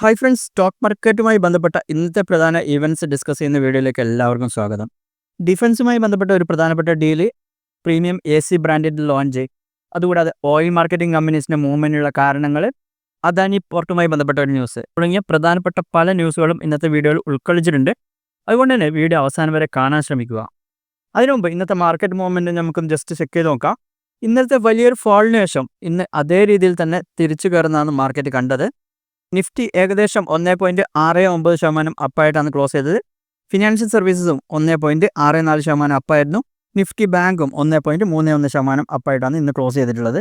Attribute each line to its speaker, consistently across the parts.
Speaker 1: Hi friends, stock മാർക്കറ്റുമായി ബന്ധപ്പെട്ട ഇന്നത്തെ പ്രധാന ഇവൻറ്റ്സ് ഡിസ്കസ് ചെയ്യുന്ന വീഡിയോയിലേക്ക് എല്ലാവർക്കും സ്വാഗതം. ഡിഫൻസുമായി ബന്ധപ്പെട്ട ഒരു പ്രധാനപ്പെട്ട ഡീല് പ്രീമിയം AC ബ്രാൻഡിൻ്റെ ലോഞ്ച്, അതുകൂടാതെ ഓയിൽ മാർക്കറ്റിംഗ് കമ്പനീസിൻ്റെ മൂവ്മെൻറ്റിനുള്ള കാരണങ്ങൾ, അദാനി പോർട്ടുമായി ബന്ധപ്പെട്ട ഒരു ന്യൂസ് തുടങ്ങിയ പ്രധാനപ്പെട്ട പല ന്യൂസുകളും ഇന്നത്തെ വീഡിയോയിൽ ഉൾക്കൊള്ളിച്ചിട്ടുണ്ട്. അതുകൊണ്ട് തന്നെ വീഡിയോ അവസാനം വരെ കാണാൻ ശ്രമിക്കുക. അതിനു മുമ്പ് ഇന്നത്തെ മാർക്കറ്റ് മൂവ്മെൻറ്റ് നമുക്കും ജസ്റ്റ് ചെക്ക് ചെയ്ത് നോക്കാം. ഇന്നത്തെ വലിയൊരു ഫോളിന് ശേഷം ഇന്ന് അതേ രീതിയിൽ തന്നെ തിരിച്ചു കയറുന്നതാണ് മാർക്കറ്റ് കണ്ടത്. നിഫ്റ്റി ഏകദേശം 1.69% അപ്പായിട്ടാണ് ക്ലോസ് ചെയ്തത്. ഫിനാൻഷ്യൽ സർവീസസും 1.64% അപ്പായിരുന്നു. നിഫ്റ്റി ബാങ്കും 1.31% അപ്പായിട്ടാണ് ഇന്ന് ക്ലോസ് ചെയ്തിട്ടുള്ളത്.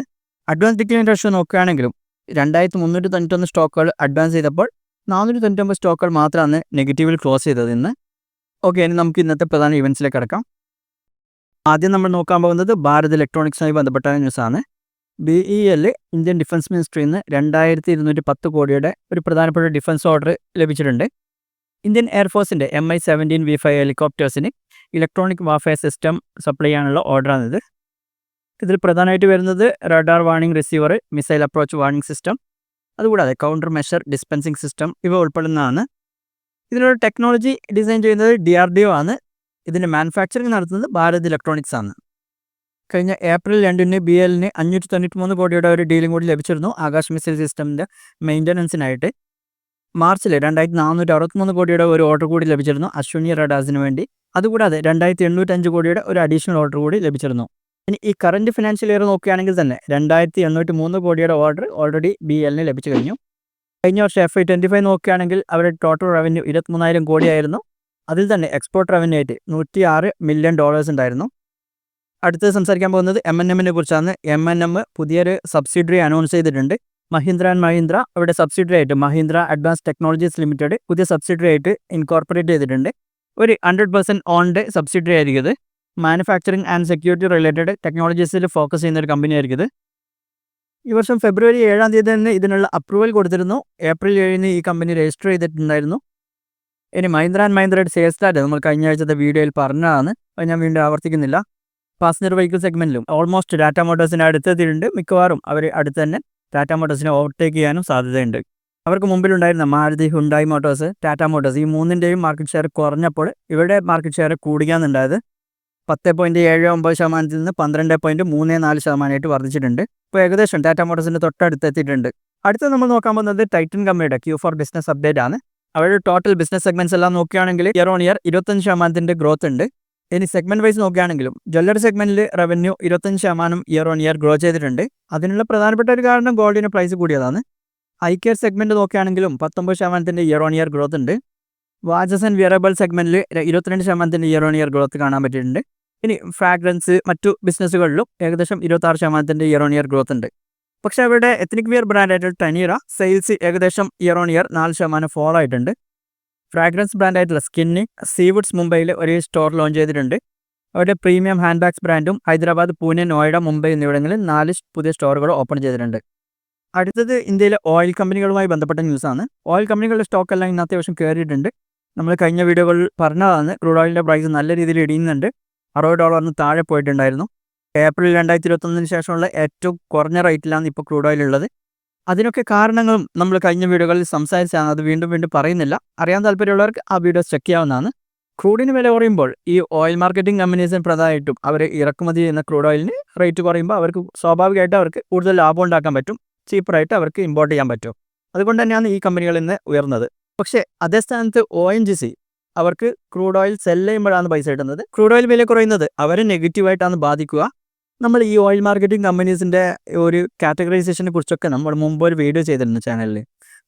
Speaker 1: അഡ്വാൻസ് ഡിക്ലൈൻ റേഷ്യോ നോക്കുകയാണെങ്കിലും 2391 സ്റ്റോക്കുകൾ അഡ്വാൻസ് ചെയ്തപ്പോൾ 499 സ്റ്റോക്കുകൾ മാത്രമാണ് നെഗറ്റീവിൽ ക്ലോസ് ചെയ്തത് ഇന്ന്. ഓക്കെ, ഇനി നമുക്ക് ഇന്നത്തെ പ്രധാന ഇവൻറ്റ്സിലേക്ക് കിടക്കാം. ആദ്യം നമ്മൾ നോക്കാൻ പോകുന്നത് ഭാരത് ഇലക്ട്രോണിക്സുമായി ബന്ധപ്പെട്ട ന്യൂസാണ്. BEL ഇന്ത്യൻ ഡിഫൻസ് മിനിസ്ട്രിയിൽ നിന്ന് 2210 കോടിയുടെ ഒരു പ്രധാനപ്പെട്ട ഡിഫൻസ് ഓർഡർ ലഭിച്ചിട്ടുണ്ട്. ഇന്ത്യൻ എയർഫോഴ്സിൻ്റെ MI-17 V5 ഹെലികോപ്റ്റേഴ്സിന് ഇലക്ട്രോണിക് വാർഫെയർ സിസ്റ്റം സപ്ലൈ ചെയ്യാനുള്ള ഓർഡറാണിത്. ഇതിൽ പ്രധാനമായിട്ട് വരുന്നത് radar warning receiver, missile approach warning system, അതുകൂടാതെ കൗണ്ടർ മെഷർ ഡിസ്പെൻസിംഗ് സിസ്റ്റം ഇവ ഉൾപ്പെടുന്നതാണ്. ഇതിനുള്ള ടെക്നോളജി ഡിസൈൻ ചെയ്യുന്നത് DRDO ആണ്. ഇതിൻ്റെ മാനുഫാക്ചറിങ് നടത്തുന്നത് ഭാരത് ഇലക്ട്രോണിക്സ് ആണ്. കഴിഞ്ഞ ഏപ്രിൽ 2 BELന് 593 കോടിയുടെ ഒരു ഡീലും കൂടി ലഭിച്ചിരുന്നു ആകാശ് മിസൈൽ സിസ്റ്റമിൻ്റെ മെയിൻ്റനൻസിനായിട്ട്. മാർച്ചിൽ 2463 കോടിയുടെ ഒരു ഓർഡർ കൂടി ലഭിച്ചിരുന്നു അശ്വിനി റഡാസിന് വേണ്ടി. അതുകൂടാതെ 2805 കോടിയുടെ ഒരു അഡീഷണൽ ഓർഡർ കൂടി ലഭിച്ചിരുന്നു. ഇനി ഈ കറൻറ്റ് ഫിനാൻഷ്യൽ ഇയർ നോക്കുകയാണെങ്കിൽ തന്നെ 2803 കോടിയുടെ ഓർഡർ ഓൾറെഡി BELന് ലഭിച്ചു കഴിഞ്ഞു. കഴിഞ്ഞ വർഷം FY25 നോക്കുകയാണെങ്കിൽ അവരുടെ ടോട്ടൽ റവന്യൂ 23,000 കോടിയായിരുന്നു. അതിൽ തന്നെ എക്സ്പോർട്ട് റവന്യൂ ആയിട്ട് $106 മില്യൺ ഉണ്ടായിരുന്നു. അടുത്തത് സംസാരിക്കാൻ പോകുന്നത് M&Mനെ കുറിച്ചാണ്. M&M പുതിയൊരു സബ്സിഡറി അനൗൺസ് ചെയ്തിട്ടുണ്ട്. മഹീന്ദ്ര ആൻഡ് മഹീന്ദ്ര അവരുടെ സബ്സിഡറി ആയിട്ട് മഹീന്ദ്ര അഡ്വാൻസ് ടെക്നോളജീസ് ലിമിറ്റഡ് പുതിയ സബ്സിഡറി ആയിട്ട് ഇൻകോർപ്പറേറ്റ് ചെയ്തിട്ടുണ്ട്. ഒരു 100% ഓൺഡ് സബ്സിഡറി ആയിരിക്കും ഇത്. മാനുഫാക്ചറിങ് ആൻഡ് സെക്യൂരിറ്റി റിലേറ്റഡ് ടെക്നോളജീസിൽ ഫോക്കസ് ചെയ്യുന്ന ഒരു കമ്പനി ആയിരിക്കും ഇത്. ഈ വർഷം ഫെബ്രുവരി 7 തന്നെ ഇതിനുള്ള അപ്രൂവൽ കൊടുത്തിരുന്നു. ഏപ്രിൽ 7 ഈ കമ്പനി രജിസ്റ്റർ ചെയ്തിട്ടുണ്ടായിരുന്നു. ഇനി മഹീന്ദ്ര ആൻഡ് മഹീന്ദ്രയുടെ സെയിൽസ് ഡാറ്റ നമ്മൾ കഴിഞ്ഞ ആഴ്ചത്തെ വീഡിയോയിൽ പറഞ്ഞതാണ്, അത് ഞാൻ വീണ്ടും ആവർത്തിക്കുന്നില്ല. പാസഞ്ചർ വെഹിക്കിൾ സെഗ്മെൻറ്റിലും ഓൾമോസ്റ്റ് ടാറ്റ മോട്ടോഴ്സിൻ്റെ അടുത്തെത്തിയിട്ടുണ്ട്. മിക്കവാറും അവർ അടുത്ത് തന്നെ ടാറ്റ മോട്ടോഴ്സിനെ ഓവർടേക്ക് ചെയ്യാനും സാധ്യതയുണ്ട്. അവർക്ക് മുമ്പിലുണ്ടായിരുന്ന Maruti, Hyundai motors, Tata motors ഈ മൂന്നിൻ്റെയും മാർക്കറ്റ് ഷെയർ കുറഞ്ഞപ്പോൾ ഇവരുടെ മാർക്കറ്റ് ഷെയർ കൂടുകയാണെന്നുണ്ടായത്. 10.79% നിന്ന് 12.34% വർദ്ധിച്ചിട്ടുണ്ട്. ഇപ്പോൾ ഏകദേശം ടാറ്റ മോട്ടോഴ്സിൻ്റെ തൊട്ടടുത്ത് എത്തിയിട്ടുണ്ട്. അടുത്ത് നമ്മൾ നോക്കാൻ പോകുന്നത് ടൈറ്റൻ കമ്പനിയുടെ Q4 ബിസിനസ് അപ്ഡേറ്റ് ആണ്. അവരുടെ ടോട്ടൽ ബിസിനസ് സെഗ്മെൻറ്റ്സ് എല്ലാം നോക്കുകയാണെങ്കിൽ ഇയർ ഓൺ ഇയർ 25% ഗ്രോത്ത് ഉണ്ട്. ഇനി സെഗ്മെൻറ്റ് വൈസ് നോക്കുകയാണെങ്കിലും ജ്വല്ലറി സെഗ്മെൻറ്റിൽ revenue 25% year on year grow ചെയ്തിട്ടുണ്ട്. അതിനുള്ള പ്രധാനപ്പെട്ട ഒരു കാരണം ഗോൾഡിൻ്റെ പ്രൈസ് കൂടിയതാണ്. ഐ കെയർ സെഗ്മെൻറ്റ് നോക്കുകയാണെങ്കിലും 19% ഇയർ ഓൺ ഇയർ ഗ്രോത്ത് ഉണ്ട്. വാച്ചസ് ആൻഡ് വിയറബിൾ സെഗ്മെൻറ്റിൽ 22% ഇയർ ഓൺ ഇയർ ഗ്രോത്ത് കാണാൻ പറ്റിയിട്ടുണ്ട്. ഇനി ഫ്രാഗ്രൻസ് മറ്റു ബിസിനസ്സുകളിലും ഏകദേശം 26% ഇയർ ഓൺ ഇയർ ഗ്രോത്ത് ഉണ്ട്. പക്ഷേ അവരുടെ എത്നിക് വിയർ ബ്രാൻഡായിട്ടുള്ള ടനീറ സെയിൽസ് ഏകദേശം ഇയർ ഓൺ ഇയർ 4% ഫോൾ ആയിട്ടുണ്ട്. ഫ്രാഗ്രൻസ് ബ്രാൻഡായിട്ടുള്ള സ്കിന്നി സീവുഡ്സ് മുംബൈയിൽ ഒരു സ്റ്റോർ ലോഞ്ച് ചെയ്തിട്ടുണ്ട്. അവരുടെ പ്രീമിയം ഹാൻഡ് ബാഗ്സ് ബ്രാൻഡും ഹൈദരാബാദ്, പൂനെ, നോയിഡ, മുംബൈ എന്നിവിടങ്ങളിൽ 4 പുതിയ സ്റ്റോറുകൾ ഓപ്പൺ ചെയ്തിട്ടുണ്ട്. അടുത്തത് ഇന്ത്യയിലെ ഓയിൽ കമ്പനികളുമായി ബന്ധപ്പെട്ട ന്യൂസാണ്. ഓയിൽ കമ്പനികളുടെ സ്റ്റോക്കെല്ലാം ഇന്ന് അത്യാവശ്യം കയറിയിട്ടുണ്ട്. നമ്മൾ കഴിഞ്ഞ വീഡിയോകളിൽ പറഞ്ഞതാണ് ക്രൂഡ് ഓയിലിൻ്റെ പ്രൈസ് നല്ല രീതിയിൽ ഇടിയുന്നുണ്ട്. $60 താഴെ പോയിട്ടുണ്ടായിരുന്നു. ഏപ്രിൽ 2021 ശേഷമുള്ള ഏറ്റവും കുറഞ്ഞ റേറ്റിലാണ് ഇപ്പോൾ ക്രൂഡ് ഓയിൽ ഉള്ളത്. അതിനൊക്കെ കാരണങ്ങളും നമ്മൾ കഴിഞ്ഞ വീഡിയോകളിൽ സംസാരിച്ചാണ്, അത് വീണ്ടും പറയുന്നില്ല. അറിയാൻ താല്പര്യമുള്ളവർക്ക് ആ വീഡിയോസ് ചെക്ക് ചെയ്യാവുന്നതാണ്. ക്രൂഡിന് വില കുറയുമ്പോൾ ഈ ഓയിൽ മാർക്കറ്റിംഗ് കമ്പനീസിന് പ്രധാനമായിട്ടും അവർ ഇറക്കുമതി ചെയ്യുന്ന ക്രൂഡ് ഓയിലിന് റേറ്റ് കുറയുമ്പോൾ അവർക്ക് സ്വാഭാവികമായിട്ട് അവർക്ക് കൂടുതൽ ലാഭം ഉണ്ടാക്കാൻ പറ്റും. ചീപ്പറായിട്ട് അവർക്ക് ഇമ്പോർട്ട് ചെയ്യാൻ പറ്റും. അതുകൊണ്ട് തന്നെയാണ് ഈ കമ്പനികളിൽ നിന്ന് ഉയർന്നത്. പക്ഷേ അതേ സ്ഥാനത്ത് ONGC അവർക്ക് ക്രൂഡ് ഓയിൽ സെല് ചെയ്യുമ്പോഴാണ് പൈസ കിട്ടുന്നത്. ക്രൂഡ് ഓയിൽ വില കുറയുന്നത് അവരെ നെഗറ്റീവായിട്ടാണ് ബാധിക്കുക. നമ്മൾ ഈ ഓയിൽ മാർക്കറ്റിംഗ് കമ്പനീസിൻ്റെ ഒരു കാറ്റഗറൈസേഷനെ കുറിച്ചൊക്കെ നമ്മൾ മുമ്പ് ഒരു വീഡിയോ ചെയ്തിരുന്നു ചാനലിൽ.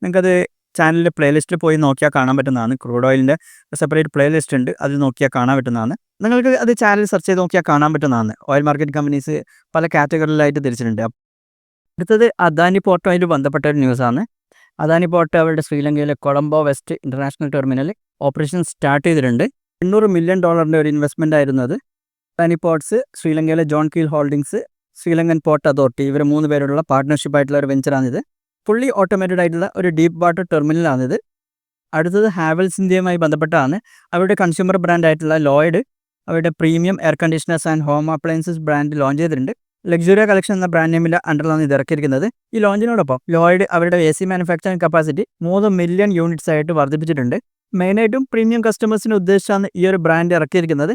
Speaker 1: നിങ്ങൾക്കത് ചാനലിൻ്റെ പ്ലേലിസ്റ്റിൽ പോയി നോക്കിയാൽ കാണാൻ പറ്റുന്നതാണ്. ക്രൂഡ് ഓയിലിൻ്റെ സെപ്പറേറ്റ് പ്ലേലിസ്റ്റ് ഉണ്ട്, അതിൽ നോക്കിയാൽ കാണാൻ പറ്റുന്നതാണ്. നിങ്ങൾക്ക് അത് ചാനൽ സെർച്ച് ചെയ്ത് നോക്കിയാൽ കാണാൻ പറ്റുന്നതാണ്. ഓയിൽ മാർക്കറ്റിംഗ് കമ്പനീസ് പല കാറ്റഗറിയിലായിട്ട് തിരിച്ചിട്ടുണ്ട്. അടുത്തത് അദാനി പോർട്ടുമായിട്ട് ബന്ധപ്പെട്ട ഒരു ന്യൂസാണ്. അദാനി പോർട്ട് അവരുടെ ശ്രീലങ്കയിലെ Colombo west international terminal operation start ചെയ്തിട്ടുണ്ട്. $800 മില്യൺ ഒരു ഇൻവെസ്റ്റ്മെൻ്റ് ആയിരുന്നു അത്. അദാനി പോർട്സ്, ശ്രീലങ്കയിലെ ജോൺ കീൽ ഹോൾഡിങ്സ്, ശ്രീലങ്കൻ പോർട്ട് അതോറിറ്റി ഇവർ 3 പേരുള്ള പാർട്ട്ണർഷിപ്പ് ആയിട്ടുള്ള ഒരു വെഞ്ചറാണിത്. ഫുള്ളി ഓട്ടോമേറ്റഡ് ആയിട്ടുള്ള ഒരു ഡീപ്പ് വാട്ടർ ടെർമിനലാണിത്. അടുത്തത് ഹാവൽസ് ഇന്ത്യയുമായി ബന്ധപ്പെട്ടാണ്. അവരുടെ കൺസ്യൂമർ ബ്രാൻഡ് ആയിട്ടുള്ള ലോയിഡ് അവരുടെ premium air conditioners and home appliances brand launch ചെയ്തിട്ടുണ്ട്. ലക്സുറിയ കളക്ഷൻ എന്ന ബ്രാൻഡ് നെയിമിലെ അണ്ടറിലാണ് ഇത് ഇറക്കിയിരിക്കുന്നത്. ഈ ലോഞ്ചിനോടൊപ്പം ലോയിഡ് അവരുടെ AC manufacturing capacity 3 million units ആയിട്ട് വർദ്ധിപ്പിച്ചിട്ടുണ്ട്. മെയിനായിട്ടും പ്രീമിയം കസ്റ്റമേഴ്സിനെ ഉദ്ദേശിച്ചാണ് ഈ ഒരു ബ്രാൻഡ് ഇറക്കിയിരിക്കുന്നത്.